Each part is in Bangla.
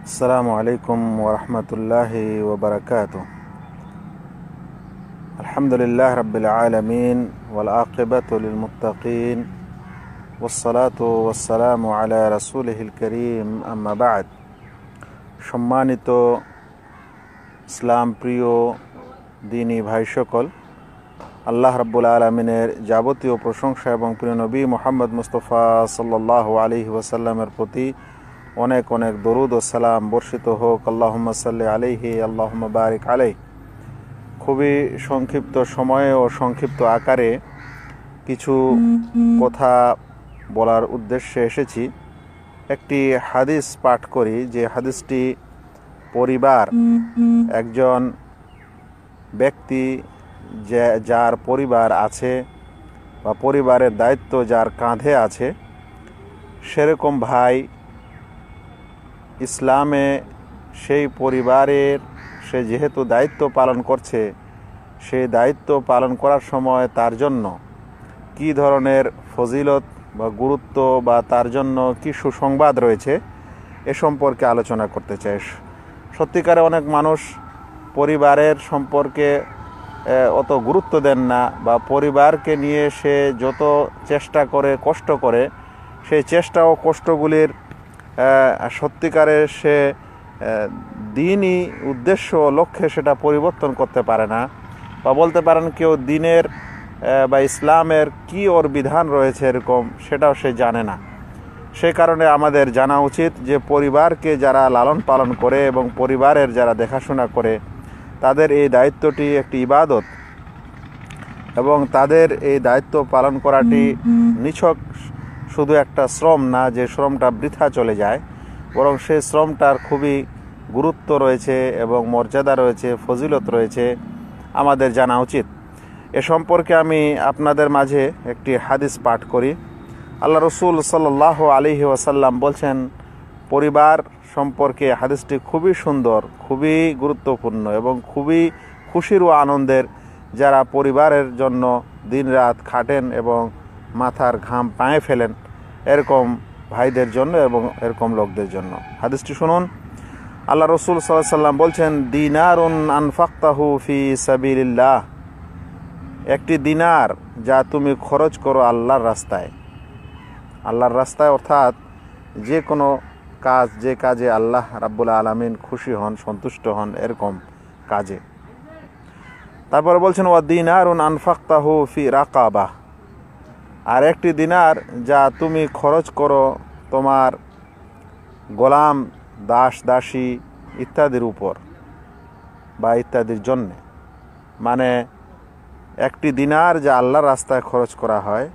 আসসালামু আলাইকুম ওরহমতুল্লাহি ওবরাকাতুহ। আলহামদুলিল্লাহ রাব্বিল আলামিন ওয়াল আকিবাতু লিল মুত্তাকিন ওয়াসসালাতু ওয়াসসালামু আলা রাসূলিহিল কারীম, আম্মা বা'দ। সম্মানিত ইসলাম প্রিয় দ্বীনী ভাই সকল, আল্লাহ রাব্বুল আলামিনের যাবতীয় প্রশংসা এবং প্রিয় নবী মুহাম্মদ মুস্তাফা সাল্লাল্লাহু আলাইহি ওয়াসাল্লামের প্রতি অনেক অনেক দরুদ ও সালাম বর্ষিত হোক। আল্লাহুম্মা সাল্লি আলাইহি, আল্লাহুম্মা বারিক আলাইহি। খুবই সংক্ষিপ্ত সময়ে ও সংক্ষিপ্ত আকারে কিছু কথা বলার উদ্দেশ্যে এসেছি। একটি হাদিস পাঠ করি, যে হাদিসটি পরিবার, একজন ব্যক্তি যার পরিবার আছে বা পরিবারের দায়িত্ব যার কাঁধে আছে, সেরকম ভাই ইসলামে সেই পরিবারের সে যেহেতু দায়িত্ব পালন করছে, সেই দায়িত্ব পালন করার সময় তার জন্য কি ধরনের ফজিলত বা গুরুত্ব বা তার জন্য কি সুসংবাদ রয়েছে, এ সম্পর্কে আলোচনা করতে চাই। সত্যিকারে অনেক মানুষ পরিবারের সম্পর্কে অত গুরুত্ব দেন না, বা পরিবারকে নিয়ে সে যত চেষ্টা করে, কষ্ট করে, সেই চেষ্টা ও কষ্টগুলির সত্যিকারের সে দিনই উদ্দেশ্য লক্ষ্যে সেটা পরিবর্তন করতে পারে না, বা বলতে পারেন কেউ দিনের বা ইসলামের কি ওর বিধান রয়েছে এরকম সেটাও সে জানে না। সে কারণে আমাদের জানা উচিত যে পরিবারকে যারা লালন পালন করে এবং পরিবারের যারা দেখাশোনা করে, তাদের এই দায়িত্বটি একটি ইবাদত, এবং তাদের এই দায়িত্ব পালন করাটি নিছক শুধু একটা শ্রম না, যে শ্রমটা বৃথা চলে যায়, বরং সেই শ্রমটার খুবই গুরুত্ব রয়েছে এবং মর্যাদা রয়েছে, ফজিলত রয়েছে, আমাদের জানা উচিত। এ সম্পর্কে আমি আপনাদের মাঝে একটি হাদিস পাঠ করি। আল্লাহ রসুল সাল্লাল্লাহু আলাইহি ওয়াসাল্লাম বলছেন, পরিবার সম্পর্কে হাদিসটি খুবই সুন্দর, খুবই গুরুত্বপূর্ণ এবং খুবই খুশির ও আনন্দের। যারা পরিবারের জন্য দিনরাত খাটেন এবং মাথার ঘাম পায়ে ফেলেন, এরকম ভাইদের জন্য এবং এরকম লোকদের জন্য। হাদিসটি শুনুন। আল্লাহ রসুল সাল্লাল্লাহু আলাইহি ওয়াসাল্লাম বলছেন, দিনারুন আনফাকতাহু ফি সাবিলিল্লাহ, একটি দিনার যা তুমি খরচ করো আল্লাহর রাস্তায়। আল্লাহর রাস্তায় অর্থাৎ যে কোনো কাজ, যে কাজে আল্লাহ রাব্বুল আলামিন খুশি হন, সন্তুষ্ট হন, এরকম কাজে। তারপরে বলছেন, ওয়া দিনারুন আনফাকতাহু ফি রাকাবাহ, আর একটি দিনার যা তুমি খরচ করো তোমার গোলাম, দাস দাসী ইত্যাদির উপর বা ইত্যাদির জন্যে। মানে একটি দিনার যা আল্লাহর রাস্তায় খরচ করা হয়,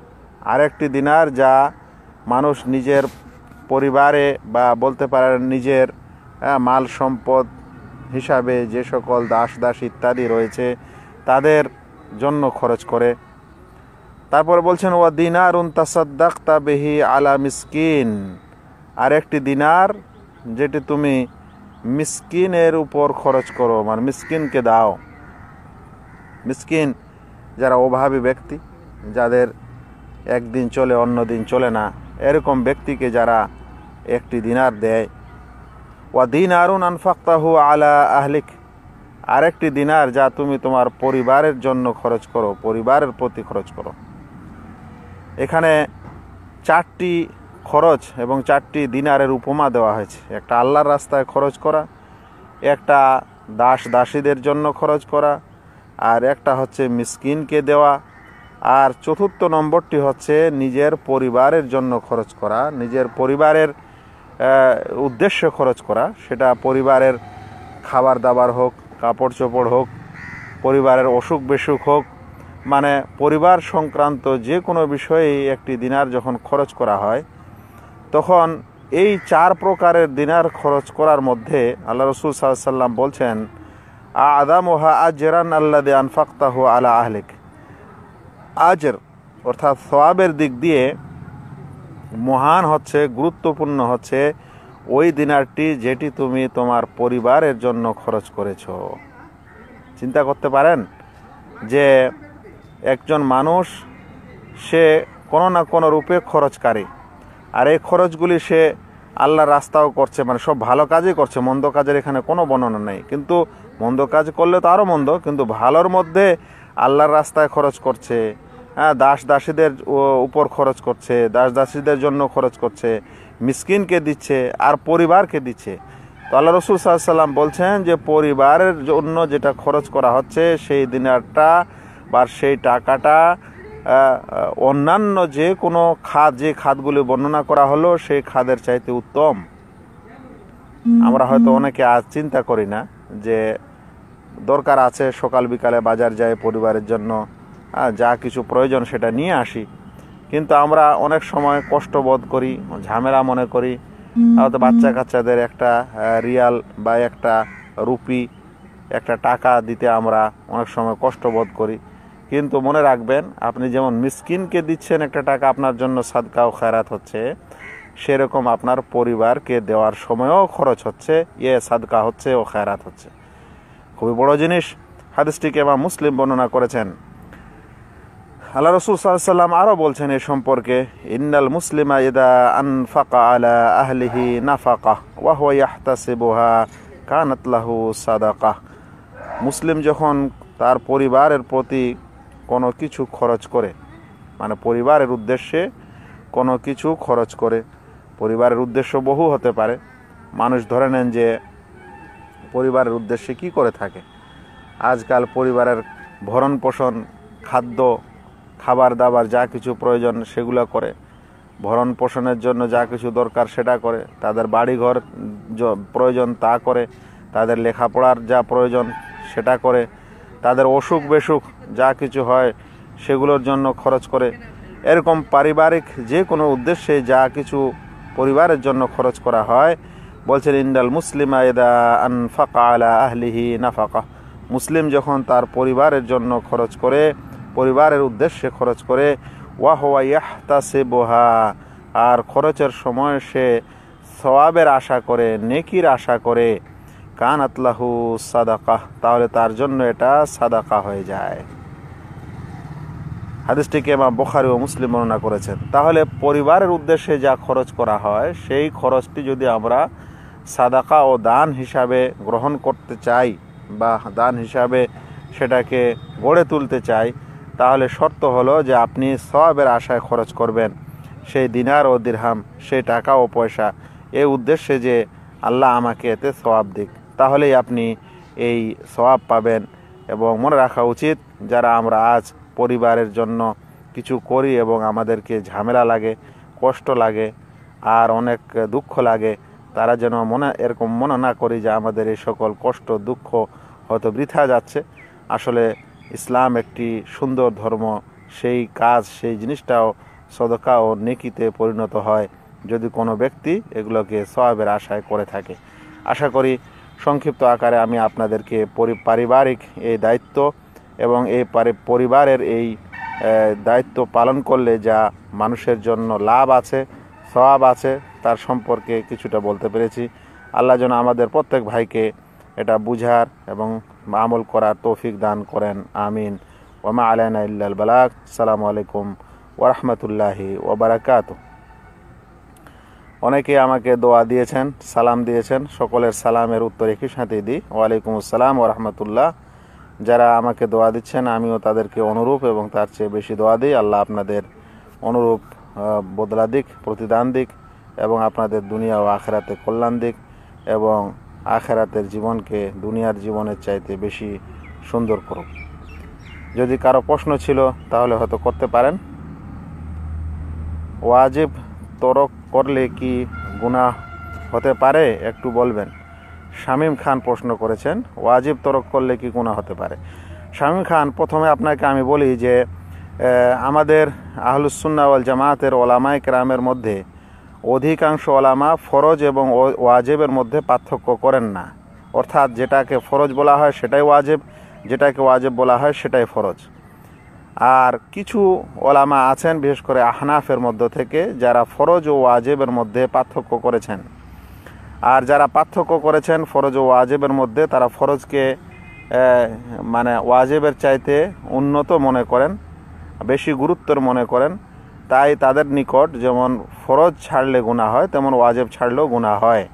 আর একটি দিনার যা মানুষ নিজের পরিবারে বা বলতে পারেন নিজের মাল সম্পদ হিসাবে যে সকল দাস দাস ইত্যাদি রয়েছে তাদের জন্য খরচ করে। তারপরে বলছেন, ওয়া দিনারুন তাসাদ্দাকতা বিহি আলা মিসকিন, আর একটি দিনার যেটি তুমি মিসকিনের উপর খরচ করো, মানে মিসকিনকে দাও। মিসকিন যারা অভাবী ব্যক্তি, যাদের একদিন চলে অন্য দিন চলে না, এরকম ব্যক্তিকে যারা একটি দিনার দেয়। ওয়া দিনারুন আনফাকতাহু আলা আহলিক, আরেকটি দিনার যা তুমি তোমার পরিবারের জন্য খরচ করো, পরিবারের প্রতি খরচ করো। এখানে চারটি খরচ এবং চারটি দিনারের উপমা দেওয়া হয়েছে। একটা আল্লাহর রাস্তায় খরচ করা, একটা দাস দাসীদের জন্য খরচ করা, আর একটা হচ্ছে মিসকিনকে দেওয়া, আর চতুর্থ নম্বরটি হচ্ছে নিজের পরিবারের জন্য খরচ করা, নিজের পরিবারের উদ্দেশ্যে খরচ করা। সেটা পরিবারের খাবার দাবার হোক, কাপড় চোপড় হোক, পরিবারের অসুখ বিসুখ হোক, মানে পরিবার সংক্রান্ত যে কোনো বিষয়েই একটি দিনার যখন খরচ করা হয়, তখন এই চার প্রকারের দিনার খরচ করার মধ্যে আল্লাহ রসুল সাল্লাল্লাহু আলাইহি ওয়াসাল্লাম বলছেন, আদামুহা আজরান আল্লাযী আনফাকতাহু আলা আহলিক, আজর অর্থাৎ সওয়াবের দিক দিয়ে মহান হচ্ছে, গুরুত্বপূর্ণ হচ্ছে ওই দিনারটি যেটি তুমি তোমার পরিবারের জন্য খরচ করেছো। চিন্তা করতে পারেন যে একজন মানুষ সে কোনো না কোনো রূপে খরচকারী, আর এই খরচগুলি সে আল্লাহর রাস্তাও করছে, মানে সব ভালো কাজই করছে, মন্দ কাজের এখানে কোনো বর্ণনা নেই। কিন্তু মন্দ কাজ করলে তো আরও মন্দ, কিন্তু ভালোর মধ্যে আল্লাহর রাস্তায় খরচ করছে, হ্যাঁ, দাস দাসীদের উপর খরচ করছে, দাস দাসীদের জন্য খরচ করছে, মিসকিনকে দিচ্ছে আর পরিবারকে দিচ্ছে। তো আল্লাহ রসুল সাল্লাল্লাহু আলাইহি ওয়াসাল্লাম বলছেন যে পরিবারের জন্য যেটা খরচ করা হচ্ছে সেই দিনারটা বা সেই টাকাটা অন্যান্য যে কোনো খাত, যে খাতগুলি বর্ণনা করা হলো সেই খাদের চাইতে উত্তম। আমরা হয়তো অনেকে আজ চিন্তা করি না যে দরকার আছে সকাল বিকালে বাজার যায় পরিবারের জন্য, যা কিছু প্রয়োজন সেটা নিয়ে আসি, কিন্তু আমরা অনেক সময় কষ্ট বোধ করি, ঝামেলা মনে করি, হয়তো বাচ্চা কাচ্চাদের একটা রিয়াল বা একটা রুপি, একটা টাকা দিতে আমরা অনেক সময় কষ্ট বোধ করি। কিন্তু মনে রাখবেন, আপনি যেমন মিসকিনকে দিচ্ছেন একটা টাকা, আপনার জন্য সাদকা ও খায়রাত হচ্ছে, সেরকম আপনার পরিবারকে দেওয়ার সময়ও খরচ হচ্ছে, সাদকা হচ্ছে ও খায়রাত হচ্ছে। খুবই বড় জিনিস। হাদিসটিকে ইমাম মুসলিম বর্ণনা করেছেন। আল্লাহ রাসূল সাল্লাল্লাহু আলাইহি ওয়াসাল্লাম আরও বলছেন এই সম্পর্কে, ইন্নাল মুসলিমা ইদা আনফাকা আলা আহলিহি নাফাকা ওয়া হুয়া ইয়াহতাসিবুহা কানাত লাহু সাদাকা। মুসলিম যখন তার পরিবারের প্রতি কোনো কিছু খরচ করে, মানে পরিবারের উদ্দেশ্যে কোনো কিছু খরচ করে, পরিবারের উদ্দেশ্য বহু হতে পারে। মানুষ ধরে নেন যে পরিবারের উদ্দেশ্যে কি করে থাকে, আজকাল পরিবারের ভরণ পোষণ, খাদ্য, খাবার দাবার যা কিছু প্রয়োজন সেগুলো করে, ভরণ পোষণের জন্য যা কিছু দরকার সেটা করে, তাদের বাড়িঘর প্রয়োজন তা করে, তাদের লেখাপড়ার যা প্রয়োজন সেটা করে, তাদের অসুখ বেসুখ যা কিছু হয় সেগুলোর জন্য খরচ করে। এরকম পারিবারিক যে কোনো উদ্দেশ্যে যা কিছু পরিবারের জন্য খরচ করা হয়, বলছেন ইন্দাল মুসলিমা ইদা আনফাকা আলা আহলিহি নাফাকা। মুসলিম যখন তার পরিবারের জন্য খরচ করে, পরিবারের উদ্দেশ্যে খরচ করে, ওয়া হুয়া ইয়াহতাসিবুহা, আর খরচের সময় সে সওয়াবের আশা করে, নেকির আশা করে, কানাত লাহু সাদাকা, তাহলে তার জন্য এটা সাদাকা হয়ে যায়। হাদিসটিকে ইমাম বুখারী ও মুসলিম বর্ণনা করেছেন। তাহলে পরিবারের উদ্দেশ্যে যা খরচ করা হয় সেই খরচটি যদি আমরা সাদাকা ও দান হিসাবে গ্রহণ করতে চাই বা দান হিসাবে সেটাকে গড়ে তুলতে চাই, তাহলে শর্ত হলো যে আপনি সওয়াবের আশায় খরচ করবেন, সেই দিনার ও দিরহাম, সেই টাকা ও পয়সা, এই উদ্দেশ্যে যে আল্লাহ আমাকে এতে সওয়াব দিক, তাহলেই আপনি এই সওয়াব পাবেন। এবং মনে রাখা উচিত, যারা আমরা আজ পরিবারের জন্য কিছু করি এবং আমাদেরকে ঝামেলা লাগে, কষ্ট লাগে আর অনেক দুঃখ লাগে, তারা যেন এরকম মনে না করি যে আমাদের এই সকল কষ্ট দুঃখ হয়তো বৃথা যাচ্ছে। আসলে ইসলাম একটি সুন্দর ধর্ম, সেই কাজ, সেই জিনিসটাও সদকা ও নেকিতে পরিণত হয় যদি কোনো ব্যক্তি এগুলোকে সওয়াবের আশায় করে থাকে। আশা করি সংক্ষিপ্ত আকারে আমি আপনাদেরকে পারিবারিক এই দায়িত্ব এবং এই পরিবারের এই দায়িত্ব পালন করলে যা মানুষের জন্য লাভ আছে, সওয়াব আছে, তার সম্পর্কে কিছুটা বলতে পেরেছি। আল্লাহ যেন আমাদের প্রত্যেক ভাইকে এটা বুঝার এবং আমল করার তৌফিক দান করেন, আমিন। ওয়া মা আলাইনা ইল্লাল বালাগ। আসসালামু আলাইকুম ওয়া রাহমাতুল্লাহি ওয়া বারাকাতুহু। অনেকে আমাকে দোয়া দিয়েছেন, সালাম দিয়েছেন, সকলের সালামের উত্তর একই সাথে দিই, ওয়ালাইকুম আসসালাম ওয়া রাহমাতুল্লাহ। যারা আমাকে দোয়া দিচ্ছেন আমিও তাদেরকে অনুরূপ এবং তার চেয়ে বেশি দোয়া দিই। আল্লাহ আপনাদের অনুরূপ বদলা দিক, প্রতিদান দিক এবং আপনাদের দুনিয়া ও আখেরাতে কল্যাণ দিক এবং আখেরাতের জীবনকে দুনিয়ার জীবনের চাইতে বেশি সুন্দর করুক। যদি কারো প্রশ্ন ছিল তাহলে হয়তো করতে পারেন। ওয়াজিব তরক করলে কি গুনাহ হতে পারে, একটু বলবেন। শামীম খান প্রশ্ন করেছেন, ওয়াজিব তরক করলে কি গুনাহ হতে পারে। শামীম খান, প্রথমে আপনাকে আমি বলি যে আমাদের আহলুস সুন্নাহ ওয়াল জামাতের ওলামায়ে কেরামের মধ্যে অধিকাংশ ওলামা ফরজ এবং ওয়াজিবের মধ্যে পার্থক্য করেন না। অর্থাৎ যেটাকে ফরজ বলা হয় সেটাই ওয়াজিব, যেটাকে ওয়াজিব বলা হয় সেটাই ফরজ। আর কিছু ওলামা আছেন, বিশেষ করে আহনাফের মধ্য থেকে, যারা ফরজ ও ওয়াজিবের মধ্যে পার্থক্য করেছেন। আর যারা পার্থক্য করেছেন ফরজ ও ওয়াজিবের মধ্যে, তারা ফরজকে মানে ওয়াজিবের চাইতে উন্নত মনে করেন, বেশি গুরুত্বের মনে করেন। তাই তাদের নিকট যেমন ফরজ ছাড়লে গুনাহ হয় তেমন ওয়াজিব ছাড়লেও গুনাহ হয়।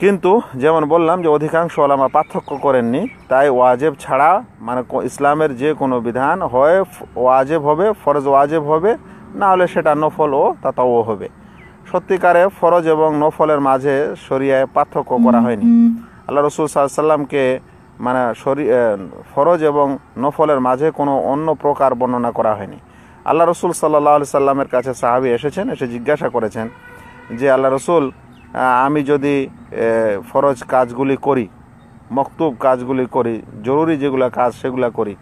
কিন্তু যেমন বললাম যে অধিকাংশ ওলামা পার্থক্য করেননি, তাই ওয়াজিব ছাড়া মানে ইসলামের যে কোনো বিধান হয় ওয়াজিব হবে, ফরজ ওয়াজিব হবে, না হলে সেটা নফল ও তাতাও হবে। সত্যিকারে ফরজ এবং নফলের মাঝে শরিয়ায় পার্থক্য করা হয়নি। আল্লাহ রসুল সাল্লাল্লাহু আলাইহি সাল্লামকে মানে ফরজ এবং নফলের মাঝে কোনো অন্য প্রকার বর্ণনা করা হয়নি। আল্লাহ রসুল সাল্লাল্লাহু আলাইহি সাল্লামের কাছে সাহাবী এসেছেন, এসে জিজ্ঞাসা করেছেন যে আল্লাহ রসুল, আমি যদি ফরজ কাজগুলি করি, মকতুব কাজগুলি করি, জরুরি যেগুলো কাজ সেগুলো করি,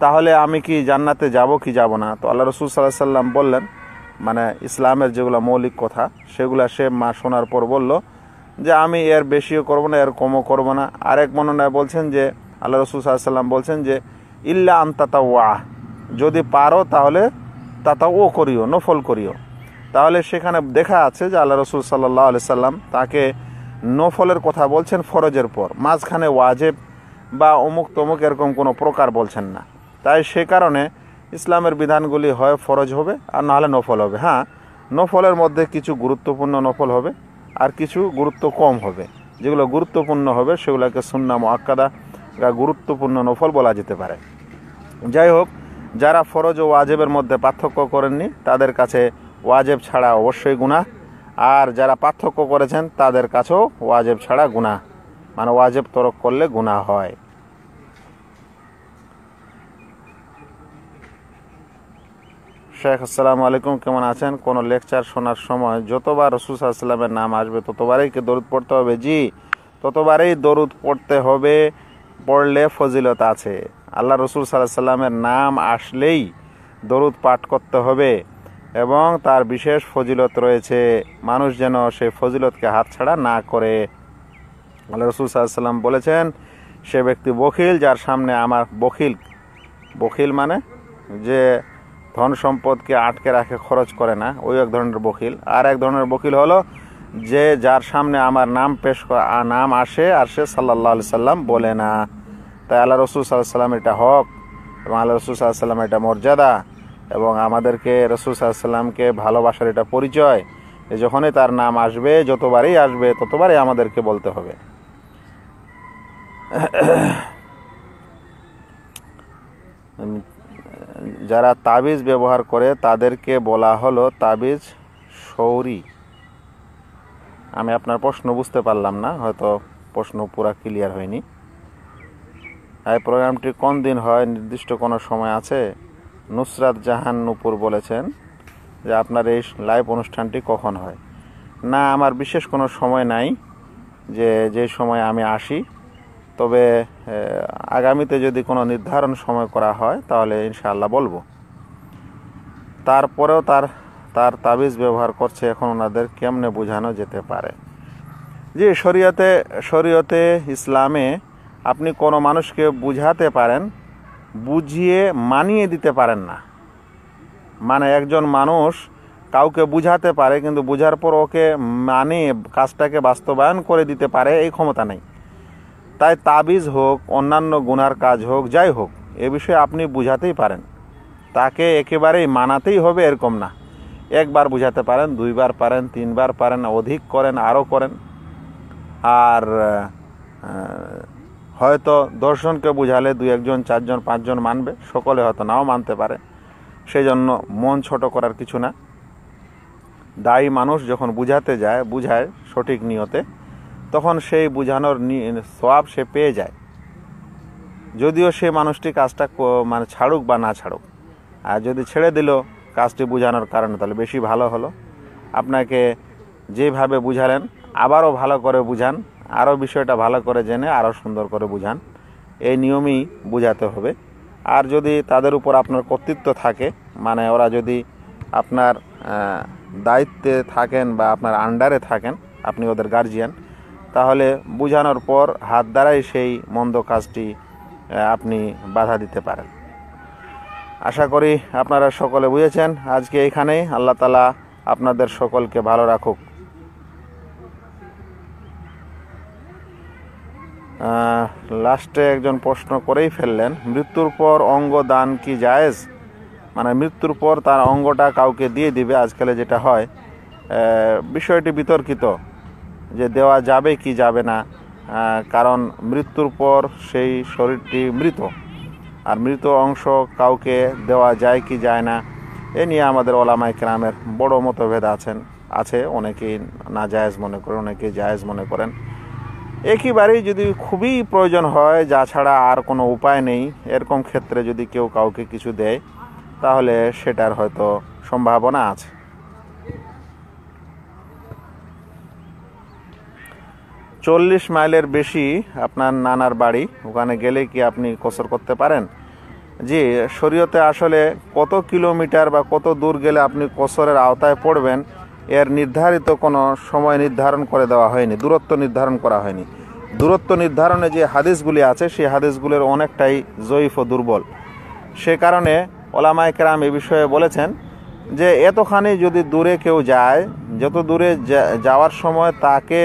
তাহলে আমি কি জান্নাতে যাব কি যাব না? তো আল্লাহ রসুল সাল্লাল্লাহু আলাইহি সাল্লাম বললেন, মানে ইসলামের যেগুলো মৌলিক কথা সেগুলা সে শোনার পর বলল যে আমি এর বেশিও করব না, এর কমও করব না। আরেক বর্ণনায় বলছেন যে আল্লাহ রসুল সাল্লাল্লাহু আলাইহি সাল্লাম বলছেন যে ইল্লা আন তাতাওয়া, যদি পারো তাহলে তাতাও করিও, নফল করিও। তাহলে সেখানে দেখা আছে যে আল্লাহ রসুল সাল্লাল্লাহু আলাইহি সাল্লাম তাকে নফলের কথা বলছেন ফরজের পর, মাঝখানে ওয়াজিব বা অমুক তমুক এরকম কোনো প্রকার বলছেন না। তাই সে কারণে ইসলামের বিধানগুলি হয় ফরজ হবে আর না হলে নফল হবে। হ্যাঁ, নফলের মধ্যে কিছু গুরুত্বপূর্ণ নফল হবে আর কিছু গুরুত্ব কম হবে। যেগুলো গুরুত্বপূর্ণ হবে সেগুলোকে সুন্নাহ মুআক্কাদা বা গুরুত্বপূর্ণ নফল বলা যেতে পারে। যাই হোক, যারা ফরজ ও ওয়াজিবের মধ্যে পার্থক্য করেননি তাদের কাছে ওয়াজিব ছাড়া অবশ্যই গুনাহ, আর যারা পার্থক্য করেছেন তাদের কাছেও ওয়াজিব ছাড়া গুনাহ, মানে ওয়াজিব তরক করলে গুনাহ হয়। শেখ, আসসালামু আলাইকুম, কেমন আছেন? কোনো লেকচার শোনার সময় যতবার রাসূল সাল্লাল্লাহু আলাইহি ওয়াসাল্লামের নাম আসবে ততবারই কি দরুদ পড়তে হবে? জি, ততবারই দরুদ পড়তে হবে, পড়লে ফজিলত আছে। আল্লাহ রাসূল সাল্লাল্লাহু আলাইহি ওয়াসাল্লামের নাম আসলেই দরুদ পাঠ করতে হবে এবং তার বিশেষ ফজিলত রয়েছে। মানুষ যেন সেই ফজিলতকে হাতছাড়া না করে। আল্লাহ রাসূল সাল্লাল্লাহু আলাইহি ওয়াসাল্লাম বলেছেন, সে ব্যক্তি বখিল যার সামনে আমার বখিল মানে যে ধন সম্পদকে আটকে রাখে, খরচ করে না, ওই এক ধরনের বখিল। আর এক ধরনের বখিল হলো যে যার সামনে আমার নাম আসে আর সে সাল্লাল্লাহু আলাইহি সাল্লাম বলে না। তাই আল্লাহ রসুল সাল্লাল্লাহু আলাইহি সাল্লাম এটা হক এবং আল্লাহ রসুল সাল্লাল্লাহু আলাইহি সাল্লাম এটা মর্যাদা এবং আমাদেরকে রসুল সাল্লাল্লাহু আলাইহি সাল্লামকে ভালোবাসার এটা পরিচয়। যখনই তার নাম আসবে, যতবারই আসবে ততবারই আমাদেরকে বলতে হবে। যারা তাবিজ ব্যবহার করে তাদেরকে বলা হলো তাবিজ শৌরি। আমি আপনার প্রশ্ন বুঝতে পারলাম না, হয়তো প্রশ্ন পুরা ক্লিয়ার হয়নি। এই প্রোগ্রামটি কোন দিন হয়, নির্দিষ্ট কোনো সময় আছে? নুসরাত জাহান নূপুর বলেছেন যে আপনার এই লাইভ অনুষ্ঠানটি কখন হয়। না, আমার বিশেষ কোনো সময় নাই যে সময় আমি আসি, তবে আগামীতে যদি কোনো নির্ধারণ সময় করা হয় তাহলে ইনশাআল্লাহ বলবো। তারপরেও তার তাবিজ ব্যবহার করছে, এখন ওনাদের কেমনে বোঝানো যেতে পারে? যে শরীয়তে ইসলামে আপনি কোনো মানুষকে বুঝাতে পারেন, বুঝিয়ে মানিয়ে দিতে পারেন না। মানে একজন মানুষ কাউকে বুঝাতে পারে কিন্তু বুঝার পর ওকে মানিয়ে কাজটাকে বাস্তবায়ন করে দিতে পারে এই ক্ষমতা নেই। তাই তাবিজ হোক, অন্যান্য গুনার কাজ হোক, যাই হোক, এ বিষয়ে আপনি বুঝাতেই পারেন, তাকে একেবারেই মানাতেই হবে এরকম না। একবার বুঝাতে পারেন, দুইবার পারেন, তিনবার পারেন, অধিক করেন, আরও করেন। আর হয়তো 10 জনকে বুঝালে 2, 1 জন, 4 জন, 5 জন মানবে, সকলে হয়তো নাও মানতে পারে। সেই জন্য মন ছোট করার কিছু না। দায়ী মানুষ যখন বুঝায় সঠিক নিয়তে, তখন সেই বুঝানোর সওয়াব সে পেয়ে যায়, যদিও সে মানুষটি কাজটা মানে ছাড়ুক বা না ছাড়ুক। আর যদি ছেড়ে দিল কাজটি বুঝানোর কারণে, তাহলে বেশি ভালো হলো। আপনাকে যেভাবে বুঝালেন আবারও ভালো করে বুঝান, আরও বিষয়টা ভালো করে জেনে আরও সুন্দর করে বুঝান, এই নিয়মেই বুঝাতে হবে। আর যদি তাদের উপর আপনার কর্তৃত্ব থাকে, মানে ওরা যদি আপনার দায়িত্বে থাকেন বা আপনার আন্ডারে থাকেন, আপনি ওদের গার্জিয়ান, তাহলে বুঝানোর পর হাত দ্বারাই সেই মন্দ কাজটি আপনি বাধা দিতে পারেন। আশা করি আপনারা সকলে বুঝেছেন। আজকে এইখানেই। আল্লাহ তাআলা আপনাদের সকলকে ভালো রাখুক। লাস্টে একজন প্রশ্ন করেই ফেললেন, মৃত্যুর পর অঙ্গ দান কি জায়েজ? মানে মৃত্যুর পর তার অঙ্গটা কাউকে দিয়ে দিবে, আজকালে যেটা হয়, বিষয়টি বিতর্কিত যে দেওয়া যাবে কি যাবে না, কারণ মৃত্যুর পর সেই শরীরটি মৃত, আর মৃত অংশ কাউকে দেওয়া যায় কি যায় না, এ নিয়ে আমাদের ওলামায়ে কেরামের বড় মতভেদ আছে। অনেকেই নাজায়েজ মনে করেন, অনেকেই জায়েজ মনে করেন। একেবারেই যদি খুবই প্রয়োজন হয়, যা ছাড়া আর কোনো উপায় নেই, এরকম ক্ষেত্রে যদি কেউ কাউকে কিছু দেয় তাহলে সেটার হয়তো সম্ভাবনা আছে। চল্লিশ মাইলের বেশি আপনার নানার বাড়ি, ওখানে গেলে কি আপনি কসর করতে পারেন? জি, শরীয়তে আসলে কত কিলোমিটার বা কত দূর গেলে আপনি কসরের আওতায় পড়বেন এর নির্ধারিত কোনো সময় নির্ধারণ করে দেওয়া হয়নি, দূরত্ব নির্ধারণ করা হয়নি। দূরত্ব নির্ধারণে যে হাদিসগুলি আছে সেই হাদিসগুলির অনেকটাই জয়ীফ ও দুর্বল। সে কারণে ওলামায়ে কেরাম এ বিষয়ে বলেছেন যে এতখানি যদি দূরে কেউ যায়, যত দূরে যাওয়ার সময় তাকে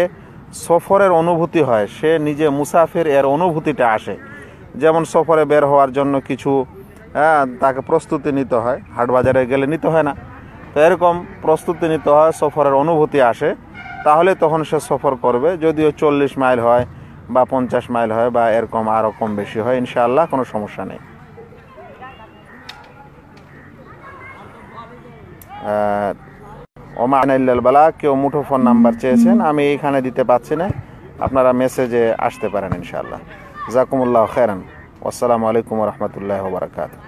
সফরের অনুভূতি হয়, সে নিজে মুসাফির, এর অনুভূতিটা আসে। যেমন সফরে বের হওয়ার জন্য কিছু তাকে প্রস্তুতি নিতে হয়, হাট বাজারে গেলে নিতে হয় না, তো এরকম প্রস্তুতি নিতে হয়, সফরের অনুভূতি আসে, তাহলে তখন সে সফর করবে। যদিও 40 মাইল হয় বা 50 মাইল হয় বা এরকম আরও কম বেশি হয়, ইনশাআল্লাহ কোনো সমস্যা নেই। ওমা ইল্লাল বালাগ, কেউ মুঠোফোন নাম্বার চেয়েছেন, আমি এইখানে দিতে পারছি না, আপনারা মেসেজে আসতে পারেন ইনশাআল্লাহ। জাযাকুমুল্লাহু খাইরান। আসসালামু আলাইকুম ওয়া রাহমাতুল্লাহি ওয়া বারাকাতুহু।